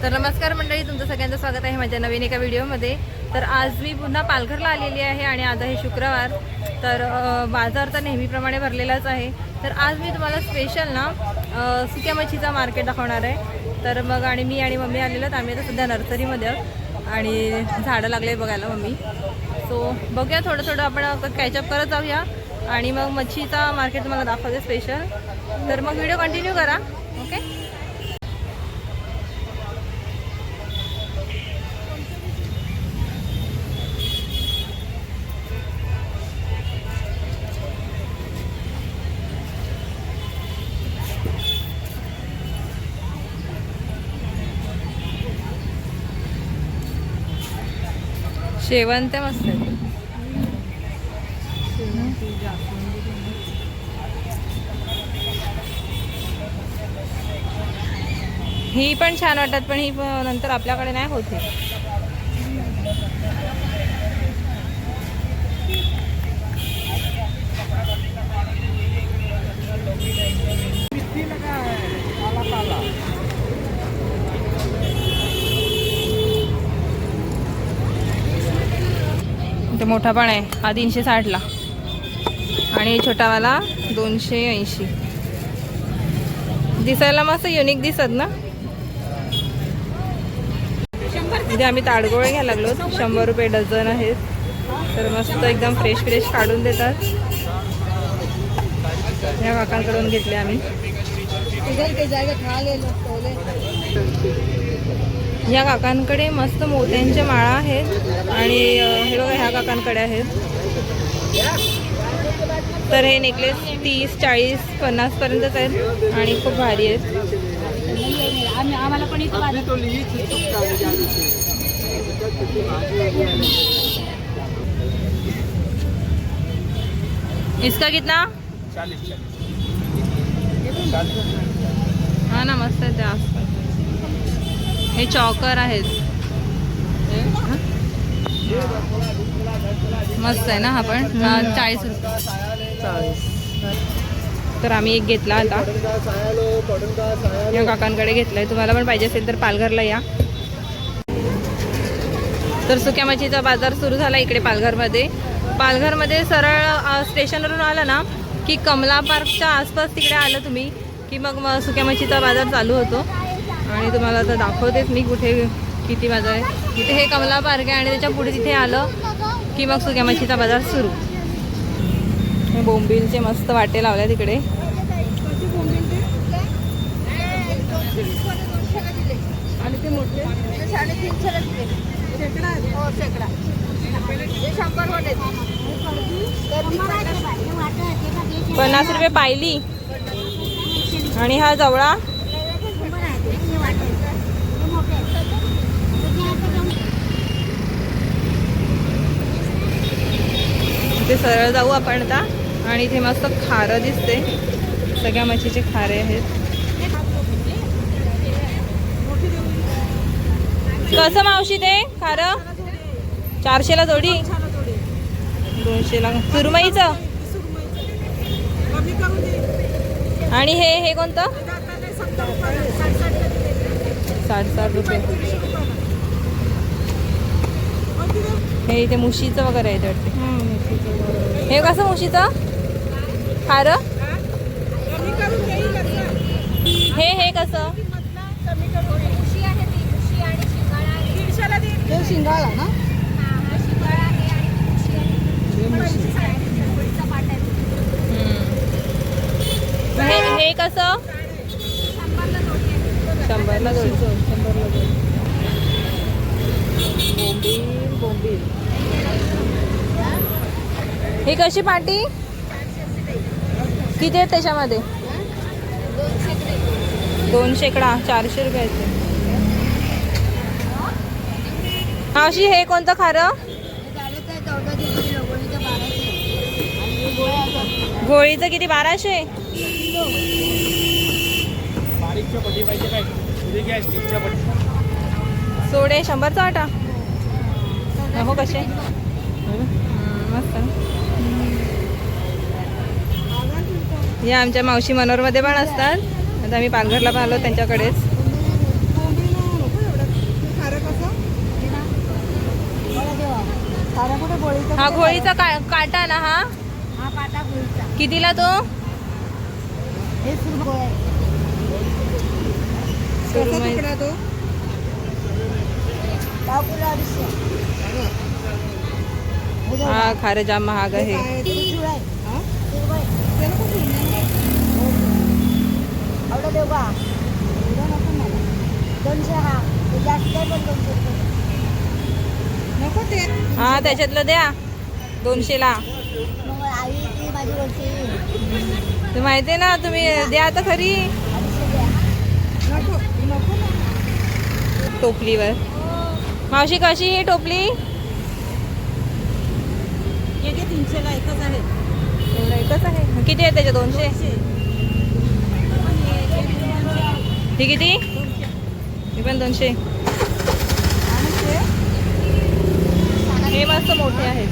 तर नमस्कार मंडळी, तुमचं सगळ्यांचं स्वागत आहे माझ्या नवीन एका व्हिडिओमध्ये। तर आज मी पुन्हा पालघरला आलेली आहे आणि आज आहे शुक्रवार। तर बाजार तर नेहमीप्रमाणे भरलेलाच आहे। तर आज मी तुम्हाला स्पेशल ना सुक्या मच्छीचा मार्केट दाखवणार आहे। तर मग आणि मी आणि मम्मी आलेलो आहोत। आम्ही आता सध्या नर्सरीमध्ये आहोत आणि झाडं लागले बघायला मम्मी। सो बघूया, थोडं थोडं आपण कॅचअप करत जाऊया आणि मग मच्छीचा मार्केट तुम्हाला दाखवते स्पेशल। तर मग व्हिडिओ कंटिन्यू करा, ओके। शेवंत मस्त आहे। ही पण छान वाटत, पण ही नंतर आपल्याकडे नाही होत। ते मोठा पण आहे, हा 360ला आणि छोटावाला 280। दिसायला मस्त युनिक दिसत ना। इथे आम्ही ताडगोळे घ्यायला लागलो, 100 रुपये डझन आहेत। तर मस्त एकदम फ्रेश फ्रेश काढून देतात। या काकांकडून घेतले आम्ही। या काकांकडे मस्त मोत्यांच्या माळा आहेत आणि हे बघा ह्या काकांकडे आहेत। तर हे नेकलेस 30, 40, 50 पर्यंतच आहेत आणि खूप भारी आहेत। आम्हाला पण इसका कितना? 40। हाँ ना, मस्त आहे जास्त। हे चॉकर आहेत, मस्त आहे ना हा पण। 40 रुपये। तर आम्ही एक घेतला आता, या काकांकडे घेतलाय। तुम्हाला पण पाहिजे असेल तर पालघरला या। तर सुक्या मच्छीचा बाजार सुरू झाला इकडे पालघरमध्ये। पालघरमध्ये सरळ स्टेशनवरून आलं ना की कमला पार्कच्या आसपास तिकडे आलं तुम्ही की मग सुक्या मच्छीचा बाजार चालू होतो। आणि तुम्हाला आता दाखवतेच मी कुठे किती बाजार आहे। इथे हे कमला पार्क आहे आणि त्याच्या पुढे तिथे आलं की मग सुक्या मच्छीचा बाजार सुरू। हे बोंबीलचे मस्त वाटे लावले तिकडे। आणि ते मोठे 350ला दिले, शेकडा हो शेकडा 100 वाटे 50 रुपये पायली। आणि हा जवळा ते सरळ जाऊ आपण आता। आणि इथे मस्त खारं दिसते, सगळ्या मच्छीचे खारे आहेत। कसं मावशी ते खारं? 400ला जोडी, 200ला सुरमईचं। आणि हे कोणतं? 60 रुपये। हे इथे मुशीचं वगैरे आहे वाटते। हे कसं मुशीचं खारं? हे कसं? शिंगाळा ना, हे कसं? 100ला जोडी। बोंबील ही कशी पाटी? किती आहेत त्याच्यामध्ये? 2 शेकडा 400 रुपयाचे। मावशी हे कोणतं खारं? गोळीचं किती? 1200। सोडे 100चा वाटा हो कसे मस्त। या आमच्या मावशी मनोरमध्ये पण असतात। आता आम्ही पालघरला पाहिलो त्यांच्याकडेच। हा घोळीचा काटा ना हा हा काटा घोळीचा. कितीला तो? हे सुरमई आहे. सुरमई. तो पाव किलो 250. हा खारं जाम महाग आहे. आवडा देऊ का? 200 हा. ते जास्त आहे पण 200 नको ते. हा त्याच्यातलं द्या 200ला. मग आई ती माझी वरची ते माहितीये ना तुम्ही द्या आता खरी 250 द्या. नको नको टोपलीवर. मावशी कशी ही टोपली? हे 300 ला एकच आहे. एवढं एकच आहे. किती आहे त्याचे 200? ही किती? ही पण 200. हे मस्त मोठे आहेत.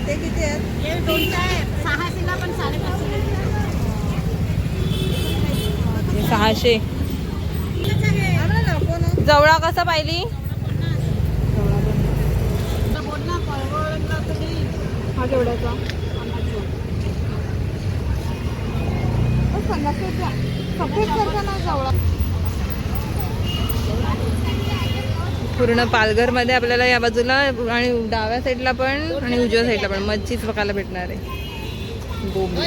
ते किती आहेत? हे 200 आहे. 600 ला पण 550. 600. जवळा कसा पाहिली? हा केवढ्याचा? 50 रुपया. सफेद सारखा ना जवळा. पूर्ण पालघरमध्ये आपल्याला या बाजूला आणि डाव्या साईडला पण आणि उजव्या साईडला पण मच्छीच बघायला भेटणार आहे. बोंबील.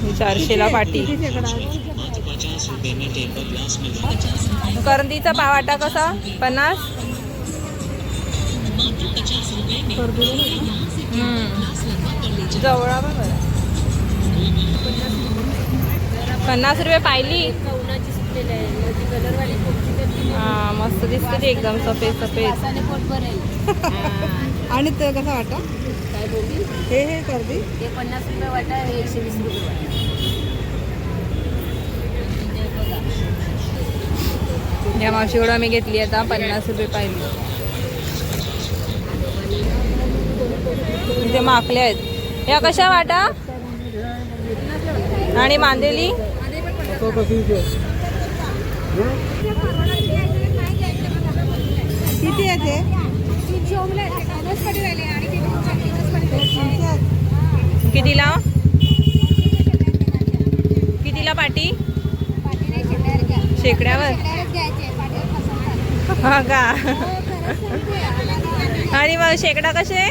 ही 400ला पाटी. करंदीचा पावाटा कसा? 50. जवळा पण बरं. 50 रुपये पाहिली. हा मस्त दिसते ती एकदम सफेद सफेद. आणि ते कसा वाटा? हे करदी हे 50 रुपये वाटा, हे 120 रुपये वाटा. या मावशीकडं आम्ही घेतली आता 50 रुपये पाहिली. इथे माकले आहेत. या कशा वाटा? आणि मांदेली किती आहे ते? कितीला? कितीला पाटी? शेकड्यावर. हा का? आणि मग शेकडा कसे?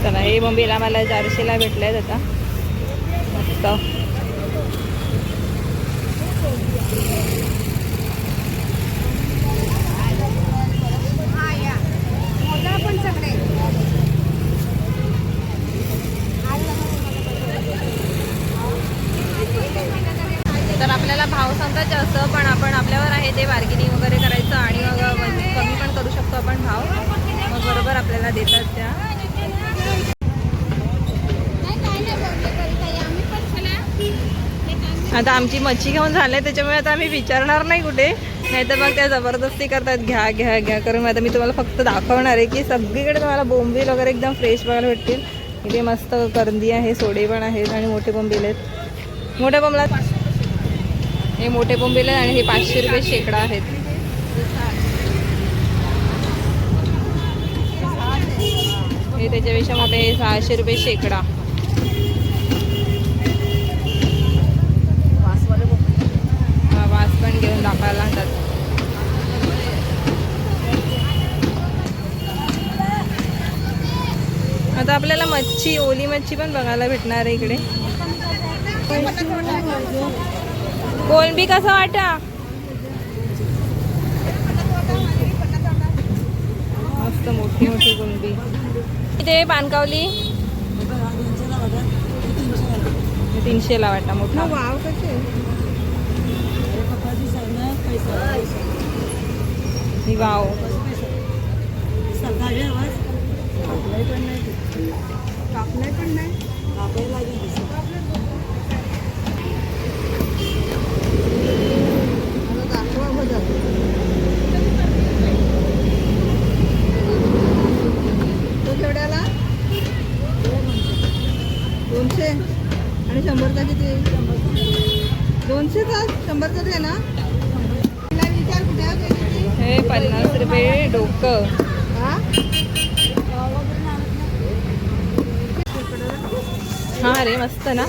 चला हे बोंबील आम्हाला 400ला भेटले आता. मस्त. तर आपल्याला भाव सांगतात जास्त, पण आपण आपल्यावर आहे ते बार्गेनिंग वगैरे करायचं आणि मग कमी पण करू शकतो आपण भाव. मग बरोबर आपल्याला देतात त्या. आता आमची मच्छी घेऊन झाले त्याच्यामुळे आता आम्ही विचारणार नाही कुठे, नाहीतर मग त्या जबरदस्ती करतात घ्या घ्या घ्या करून. आता मी तुम्हाला फक्त दाखवणार आहे की सगळीकडे तुम्हाला बोंबील वगैरे एकदम फ्रेश बघायला भेटतील. इथे मस्त करंदी आहे, सोडे पण आहेत आणि मोठे बोंबील आहेत. मोठ्या बोंबलात हे मोठे बोंबील आहेत आणि हे 500 रुपये शेकडा आहेत. हे त्याच्यापेक्षा मोठे, हे 600 रुपये शेकडा. वास पण घेऊन दाखवायला लागतात. आता आपल्याला मच्छी, ओली मच्छी पण बघायला भेटणार आहे इकडे. कोलंबी कसा वाटा? मस्त मोठी मोठी कोलंबी. इथे पानकावली 300ला वाटा मोठा. वाव कसे? ही वाव. कापलाय पण नाही. दाखवा 200 आणि 100चा किती? 200चा 100चा दे ना. तिला विचार कुठे होते? हे 50 रुपये डोकं. हा हा रे मस्त ना.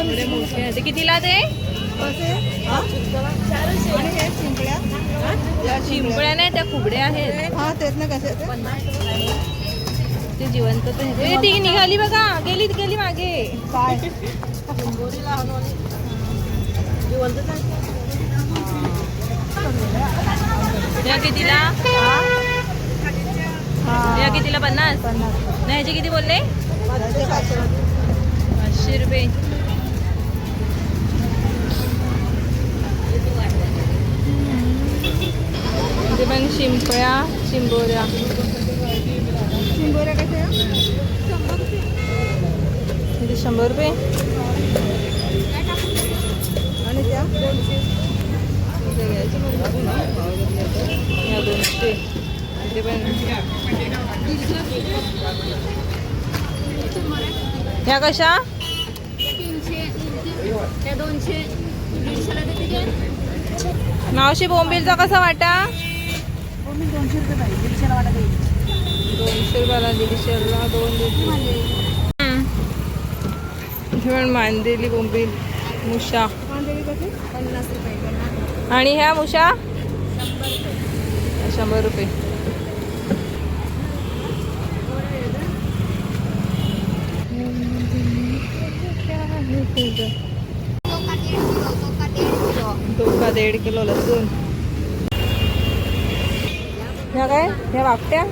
एवढे मोठे आहे. ते कितीला ते? कसे? आणि हे शिंपल्या? या चिंपळ्या नाही, त्या कुबड्या आहेत. हा तेच ना. कसे ते? ते जिवंत तर हे. ती निघाली बघा. गेली मागे. काय? या कितीला? या कितीला? 50. 50. नाही ह्याचे किती बोलले? त्याचे 500. 500 रुपये. इथे पण शिंपळ्या चिंबोऱ्या. शिंबोऱ्या कसे? इथे 100 रुपये. आणि त्या या 200. इथे पण ह्या कशा? 200 मावशी बोंबीलचा कसा वाटा? 200 रुपये पाहिजे. 150ला वाटा देईल. 200 रुपयाला 150ला 2 देते. इथे पण मांदेली बोंबील मुशा. कांदे कसे? 50 रुपये. आणि ह्या मुशा 100 रुपये. धोका 1.5 किलो लसूण. ह्या काय? ह्या वाकट्या.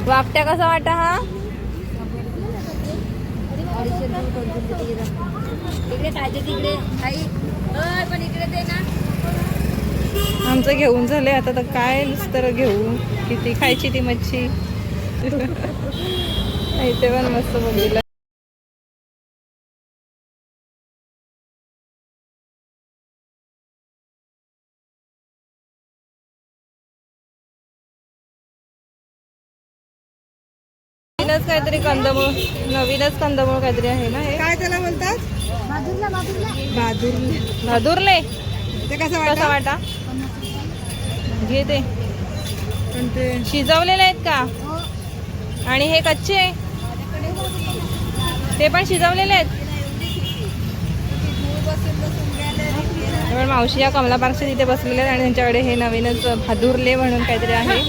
वाकट्या कसा वाटा हा? तिकडे खायचे तिकडे आई पण इकडे दे ना. आमचं घेऊन झालंय आता. तर काय नुसतं घेऊ. किती खायची ती मच्छी. इथे पण मस्त बोंबील. नवीनच काहीतरी कंदमूळ. नवीनच कंदमूळ काहीतरी आहे ना हे. काय त्याला बोलतात? बहादूर. भादुरले. ते कसं कसा वाटा? वाटा? घे ते. पण ते शिजवलेले आहेत का? आणि हे कच्चे? ते पण शिजवलेले आहेत. पण मावशी या कमला पार्कच्या तिथे बसलेले आहेत आणि त्यांच्याकडे हे नवीनच भादुरले म्हणून काहीतरी आहे.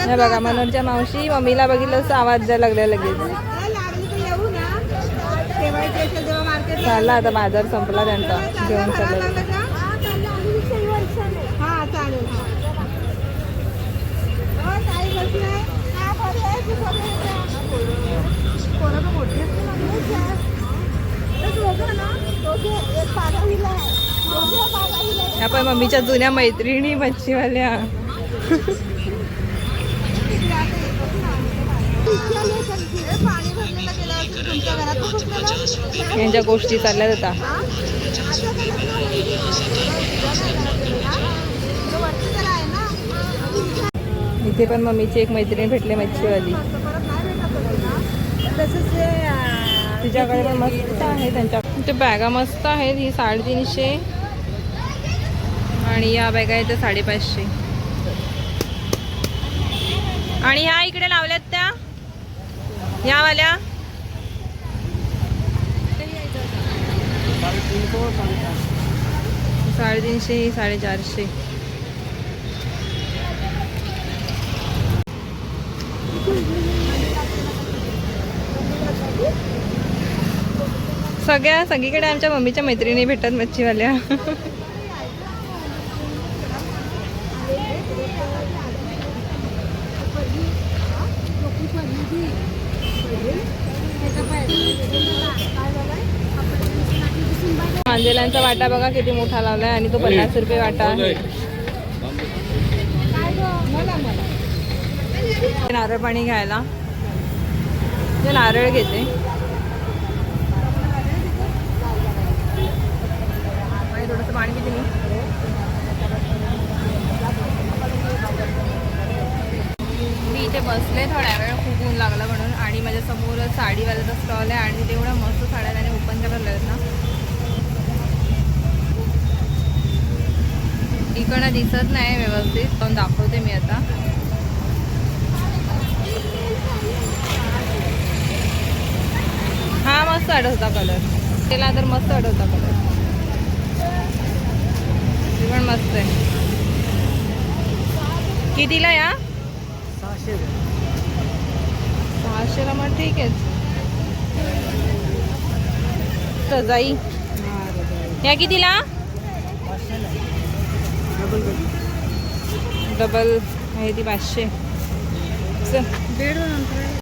हे बघा मनोजच्या मावशी मम्मीला बघितलं असं आवाज द्यायला लागला लगेच. येऊ ना. ठेवायचे असेल तेव्हा मार्केट. चालला आता बाजार संपला त्यांचा. घेऊन चालला. हा चालेल. ह्या पण मम्मीच्या जुन्या मैत्रिणी मच्छीवाल्या. पाणी भरलेलं गेलं तुमच्या घरात यांच्या गोष्टी चालल्या जातात. इथे पण मम्मीची एक मैत्रीण भेटली मच्छीवाली. तिच्याकडे पण मस्त आहे. त्यांच्या ते बॅगा मस्त आहेत. ही 350 आणि या बॅगा आहेत त्या 550. आणि ह्या इकडे लावल्यात त्या या वाल्या 350 ही 450. सगळीकडे आमच्या मम्मीच्या मैत्रिणी भेटतात मच्छीवाल्या. मांदेलांचा वाटा बघा किती मोठा लावलाय आणि तो 50 रुपये वाटा आहे. नारळ पाणी घ्यायला ते नारळ घेते. आणि थोडंसं पाणी पिते मी. मी इथे बसले थोड्या वेळ, खूप ऊन लागलं म्हणून. आणि माझ्या समोर साडीवाल्याचा स्टॉल आहे आणि तेवढ्या मस्त साड्या त्याने ओपन करायला आहेत ना. इकडनं दिसत नाही व्यवस्थित, पण दाखवते मी आता. हा मस्त वाटत होता कलर, त्याला तर मस्त वाटत होता कलर. ते पण मस्त आहे. कितीला या? 600ला. मग ठीक आहे. सजाई या कितीला? डबल आहे ती 500. चल.